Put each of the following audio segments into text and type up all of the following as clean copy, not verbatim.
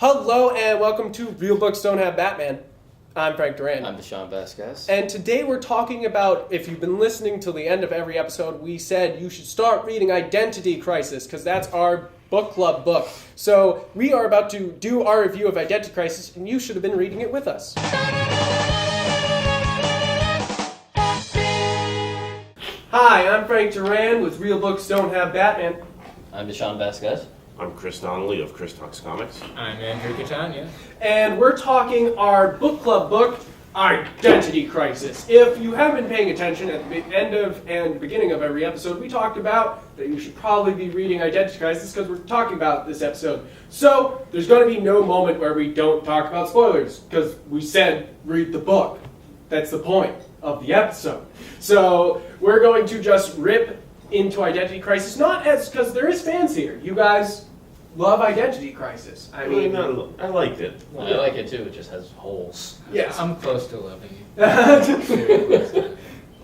Hello and welcome to Real Books Don't Have Batman. I'm Frank Duran. I'm Deshaun Vasquez. And today we're talking about, if you've been listening till the end of every episode, we said you should start reading Identity Crisis, because that's our book club book. So we are about to do our review of Identity Crisis, and you should have been reading it with us. Hi, I'm Frank Duran with Real Books Don't Have Batman. I'm Deshaun Vasquez. I'm Chris Donnelly of Chris Talks Comics. I'm Andrew Catania. And we're talking our book club book, Identity Crisis. If you haven't been paying attention at the end of and beginning of every episode, we talked about that you should probably be reading Identity Crisis because we're talking about this episode. So there's going to be no moment where we don't talk about spoilers because we said read the book. That's the point of the episode. So we're going to just rip into Identity Crisis, not as because there is fans here. You guys love Identity Crisis. I mean, I liked it. I like it too. It just has holes. yes. I'm close to loving you. Very close to.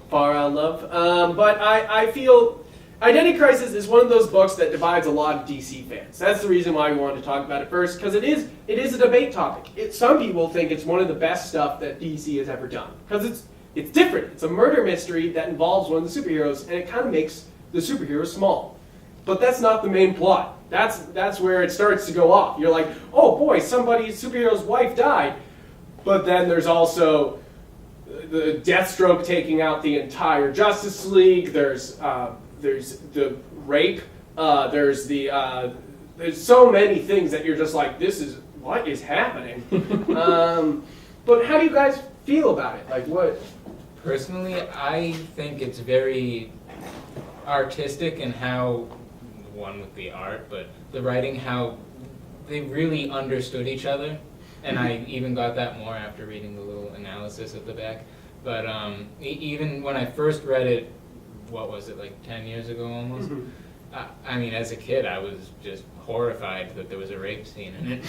Far out love. But I feel Identity Crisis is one of those books that divides a lot of DC fans. That's the reason why we wanted to talk about it first, because it is a debate topic. Some people think it's one of the best stuff that DC has ever done, because it's different. It's a murder mystery that involves one of the superheroes, and it kind of makes the superhero small. But that's not the main plot. That's where it starts to go off. You're like, oh boy, somebody's superhero's wife died. But then there's also the Deathstroke taking out the entire Justice League. There's the rape. There's so many things that you're just like, what is happening? But how do you guys feel about it? Like what? Personally, I think it's very artistic in how, one with the art, but the writing, how they really understood each other. And I even got that more after reading the little analysis at the back. But even when I first read it, what was it, like 10 years ago almost? Mm-hmm. I mean, as a kid, I was just horrified that there was a rape scene in it.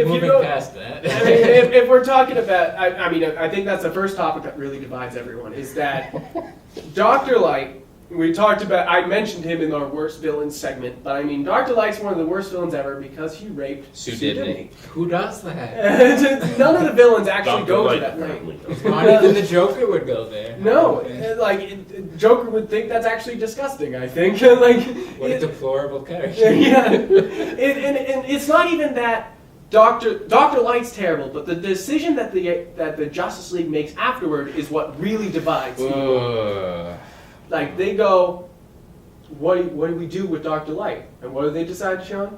Moving past that. I mean, if we're talking about, I think that's the first topic that really divides everyone, is that Dr. Light, I mentioned him in our worst villains segment, but I mean, Dr. Light's one of the worst villains ever because he raped Sue Dibney. Dibney. Who does that? None of the villains actually Dr. go Light to that apparently lane. does. Not even the Joker would go there. No, Joker would think that's actually disgusting, I think. What a deplorable character. Yeah. And it's not even that Dr. Light's terrible, but the decision that the Justice League makes afterward is what really divides people. Like, they go, what do we do with Dr. Light? And what do they decide, Sean?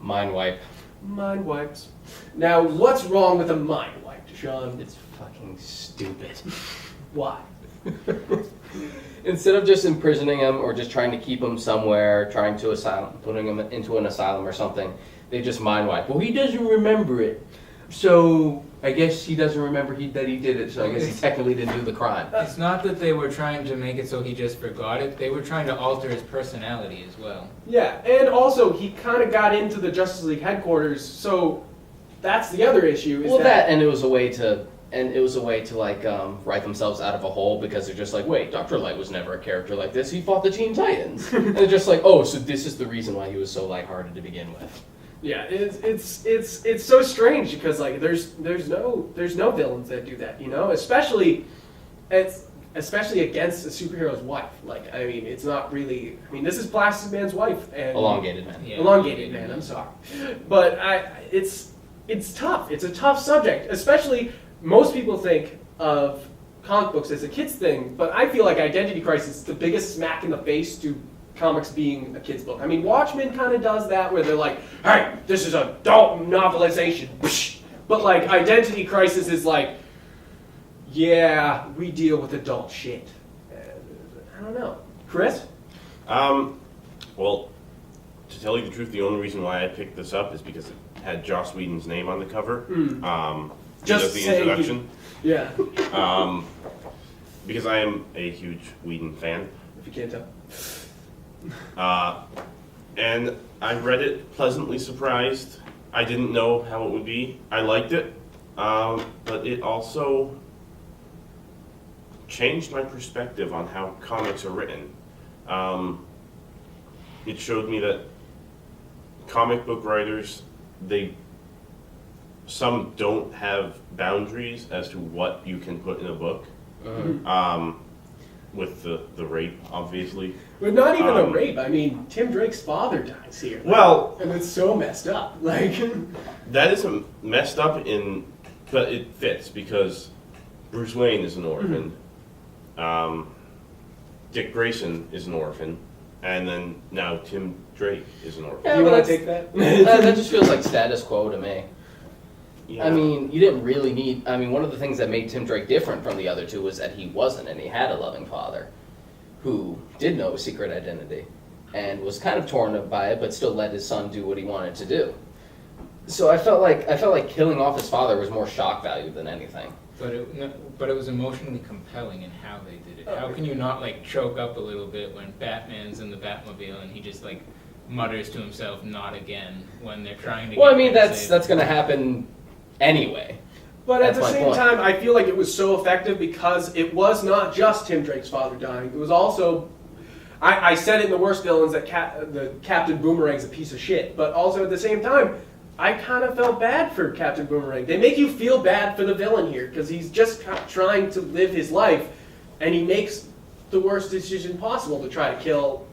Mind wipe. Mind wipes. Now, what's wrong with a mind wipe, Sean? It's fucking stupid. Why? Instead of just imprisoning him or just trying to keep him somewhere, putting him into an asylum or something, they just mind wipe. Well, he doesn't remember it. So I guess he doesn't remember that he did it, so I guess he technically didn't do the crime. It's not that they were trying to make it so he just forgot it. They were trying to alter his personality as well. Yeah, and also, he kind of got into the Justice League headquarters, so that's the other issue. And it was a way to write themselves out of a hole, because they're just like, wait, Dr. Light was never a character like this. He fought the Teen Titans. And they're just like, oh, so this is the reason why he was so lighthearted to begin with. Yeah, it's so strange because like there's no villains that do that, you know, especially against a superhero's wife. Like, I mean, it's not really. I mean, this is Plastic Man's wife and Elongated Man. Yeah. Elongated Man. I'm sorry, but it's tough. It's a tough subject, especially most people think of comic books as a kid's thing, but I feel like Identity Crisis is the biggest smack in the face to comics being a kid's book. I mean, Watchmen kind of does that, where they're like, hey, this is adult novelization. But like, Identity Crisis is like, yeah, we deal with adult shit. I don't know. Chris? Well, to tell you the truth, the only reason why I picked this up is because it had Joss Whedon's name on the cover. Just the saying introduction. Yeah. Because I am a huge Whedon fan. If you can't tell. And I read it pleasantly surprised. I didn't know how it would be. I liked it, but it also changed my perspective on how comics are written. It showed me that comic book writers, some don't have boundaries as to what you can put in a book. With the rape, obviously. But not even a rape. I mean, Tim Drake's father dies here. Well, and it's so messed up. Like that isn't messed up but it fits because Bruce Wayne is an orphan. Dick Grayson is an orphan, and then now Tim Drake is an orphan. Yeah, you but want to take that? that just feels like status quo to me. Yeah. I mean, you didn't really need. I mean, one of the things that made Tim Drake different from the other two was that he wasn't, and he had a loving father who did know his secret identity and was kind of torn up by it, but still let his son do what he wanted to do. So I felt like killing off his father was more shock value than anything. But it was emotionally compelling in how they did it. How can you not like choke up a little bit when Batman's in the Batmobile and he just like mutters to himself, "Not again," when they're trying to. Well, get I mean, him to that's save him. going to happen anyway. But at That's the my same point. time, I feel like it was so effective because it was not just Tim Drake's father dying. It was also, I said it in the worst villains that the Captain Boomerang's a piece of shit. But also at the same time, I kind of felt bad for Captain Boomerang. They make you feel bad for the villain here because he's just trying to live his life, and he makes the worst decision possible to try to kill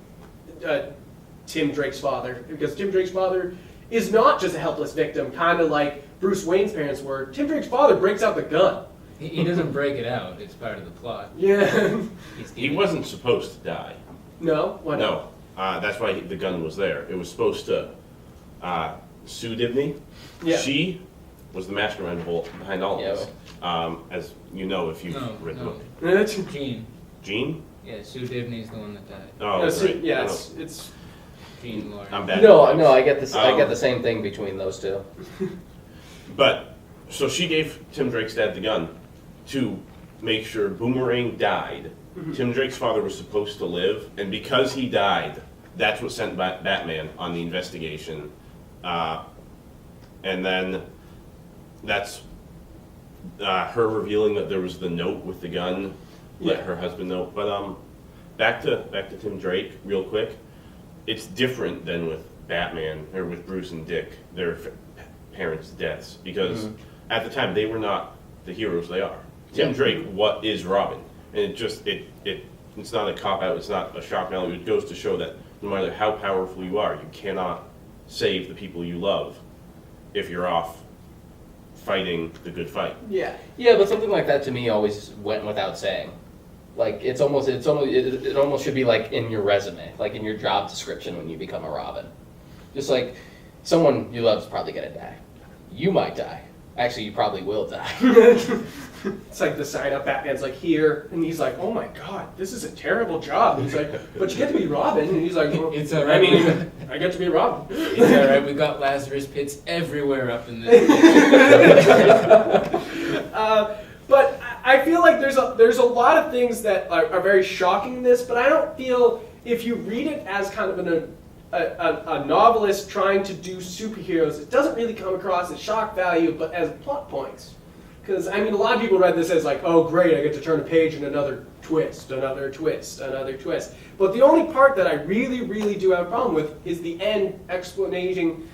Tim Drake's father. Because Tim Drake's father is not just a helpless victim, kind of like Bruce Wayne's parents were. Tim Drake's father breaks out the gun. He doesn't break it out. It's part of the plot. Yeah. He wasn't supposed to die. No? Why not? No. That's why the gun was there. It was supposed to Sue Dibney. Yeah. She was the mastermind behind all Yeah. of this. As you know if you've read the book. Gene. Gene? Yeah, Sue Dibney's the one that died. Oh, No, right. yeah, No, it's Gene Lawrence. I'm bad. No, I get this. I get Um, the same thing between those two. But, so she gave Tim Drake's dad the gun to make sure Boomerang died. Tim Drake's father was supposed to live, and because he died, that's what sent Batman on the investigation. And then that's her revealing that there was the note with the gun, let Yeah. her husband know. But back to Tim Drake real quick. It's different than with Batman or with Bruce and Dick, their parents' deaths, because at the time they were not the heroes they are. Tim Drake, what is Robin? And it's not a cop out. It's not a shock value. It goes to show that no matter how powerful you are, you cannot save the people you love if you're off fighting the good fight. yeah. Yeah, but something like that to me always went without saying. Like it almost should be like in your resume, like in your job description when you become a Robin. Just like someone you love is probably gonna die. You might die. Actually, you probably will die. It's like the sign up, Batman's like here, and he's like, oh my god, this is a terrible job. And he's like, but you get to be Robin, and he's like, well, It's all right. I mean, I get to be Robin. It's alright, we got Lazarus pits everywhere up in this. But I feel like there's a lot of things that are very shocking in this, but I don't feel if you read it as kind of a novelist trying to do superheroes, it doesn't really come across as shock value, but as plot points. Because, I mean, a lot of people read this as like, oh great, I get to turn a page and another twist, another twist, another twist. But the only part that I really, really do have a problem with is the end explaining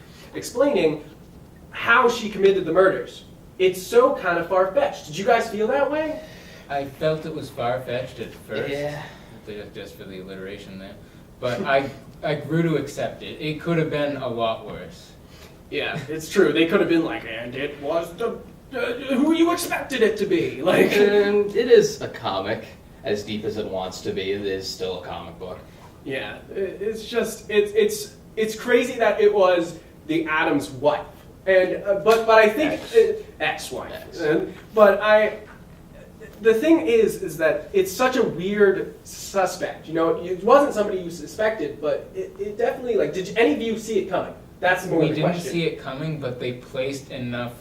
how she committed the murders. It's so kind of far-fetched. Did you guys feel that way? I felt it was far-fetched at first. Yeah. Just for the alliteration there. But I grew to accept it. It could have been a lot worse. Yeah, it's true. They could have been like, and it was who you expected it to be. Like, And it is a comic, as deep as it wants to be. It is still a comic book. yeah, it's just it's crazy that it was the Atom's wife, and but I think ex-wife. But the thing is that it's such a weird suspect. You know, it wasn't somebody you suspected, but it definitely like. Did any of you see it coming? That's more We the didn't question. see it coming, but they placed enough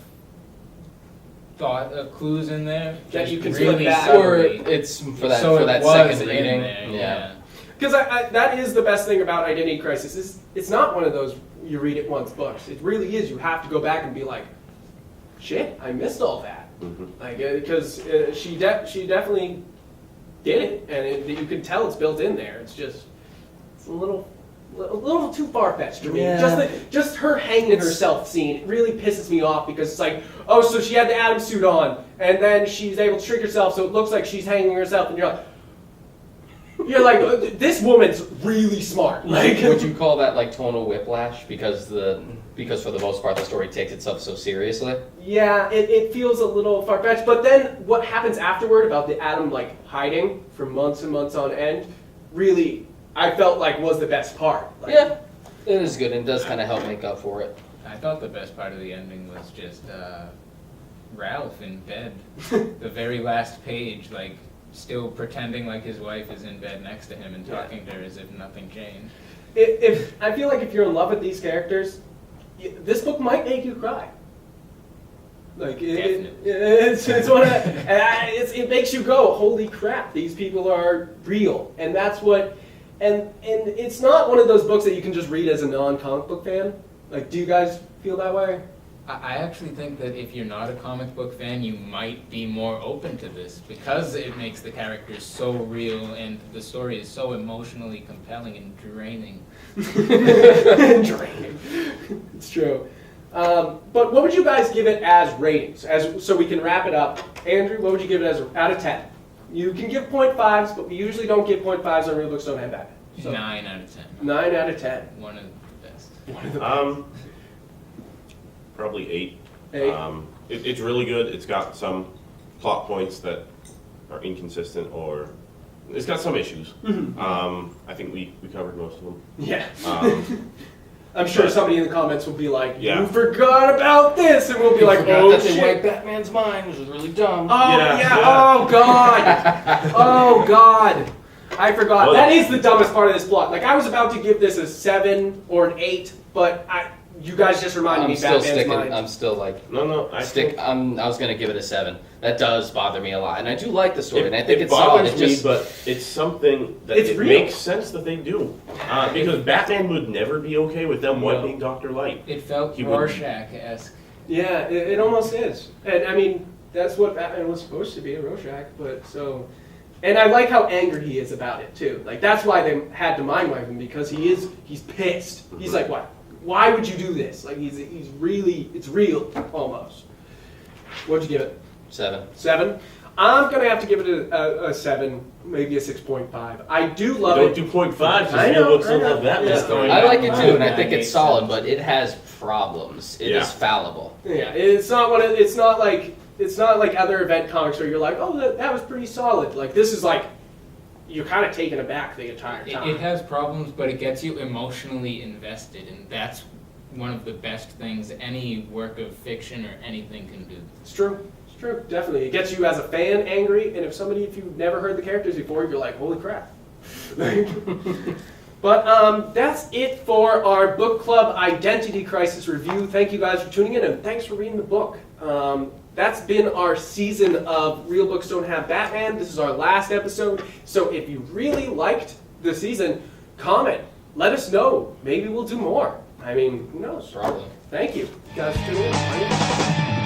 clues in there That you can really slip back. Or subtly. it's for that So for it that was second in reading. there, Yeah. Because that is the best thing about Identity Crisis is it's not one of those you read it once books. It really is. You have to go back and be like, shit, I missed all that. Like because she definitely did it, and you can tell it's built in there. It's just it's a little a little too far-fetched for me. Yeah. Just her hanging herself scene really pisses me off because it's like, oh, so she had the Atom suit on, and then she's able to shrink herself so it looks like she's hanging herself, and you're like, this woman's really smart. Like, Would you call that like tonal whiplash because for the most part the story takes itself so seriously? yeah, it feels a little far-fetched, but then what happens afterward about the Atom like hiding for months and months on end, really, I felt like was the best part. Like, Yeah, it is good and does kind of help make up for it. I thought the best part of the ending was just Ralph in bed. The very last page, like, still pretending like his wife is in bed next to him and talking to her as if nothing changed. If I feel like if you're in love with these characters, this book might make you cry. Like it's one of it makes you go, holy crap, these people are real, and that's what. And it's not one of those books that you can just read as a non-comic book fan. Like, do you guys feel that way? I actually think that if you're not a comic book fan, you might be more open to this because it makes the characters so real and the story is so emotionally compelling and draining. Draining. It's true. But what would you guys give it as ratings? So we can wrap it up. Andrew, what would you give it as out of 10? You can give 0.5s, but we usually don't give 0.5s on Real Books Don't Have Batman. So 9 out of 10. 9 out of 10. One of the best. One of the Probably 8. 8. It's really good. It's got some plot points that are inconsistent, or it's got some issues. I think we covered most of them. Yeah. I'm But- sure somebody in the comments will be like, Yeah. you forgot about this, and we'll be like, Forgot oh that they shit. wiped Batman's mind, which was really dumb. Oh Yeah, yeah. yeah. Oh god. Oh god. I forgot. Well, that is the dumbest part of this plot. Like I was about to give this a 7 or an 8, but you guys just reminded me I'm still Batman's sticking. mind. I'm still like No, I think I was gonna give it a 7. That does bother me a lot, and I do like the story, and I think it it's solid. bothers It just me, but it's something that It's it real. makes sense that they do. Because Batman would never be okay with them wiping Dr. Light. It felt He would- Rorschach-esque. Yeah, it almost is. And I mean, that's what Batman was supposed to be, a Rorschach, but so. And I like how angry he is about it too. Like that's why they had to mind wipe him, because he's pissed. He's like, what? Why would you do this? Like he's really, it's real almost. What'd you give it? 7. 7? I'm gonna have to give it a 7, maybe a 6.5. I do You love don't it. do 0.5 because I Real know, Books I don't know. have Batman Yeah. story. I like it too, and I Yeah, think it it's makes solid, sense. but it has problems. It Yeah. is fallible. Yeah, it's not like other event comics where you're like, oh, that was pretty solid. Like this is like you're kind of taken aback the entire time. It has problems, but it gets you emotionally invested, and that's one of the best things any work of fiction or anything can do. It's true. It's true. Definitely, it gets you as a fan angry, and if you've never heard the characters before, you're like, holy crap. But that's it for our book club Identity Crisis review. Thank you guys for tuning in, and thanks for reading the book. That's been our season of Real Books Don't Have Batman. This is our last episode. So if you really liked the season, comment. Let us know. Maybe we'll do more. I mean, who knows? Probably. Thank you guys for tuning in.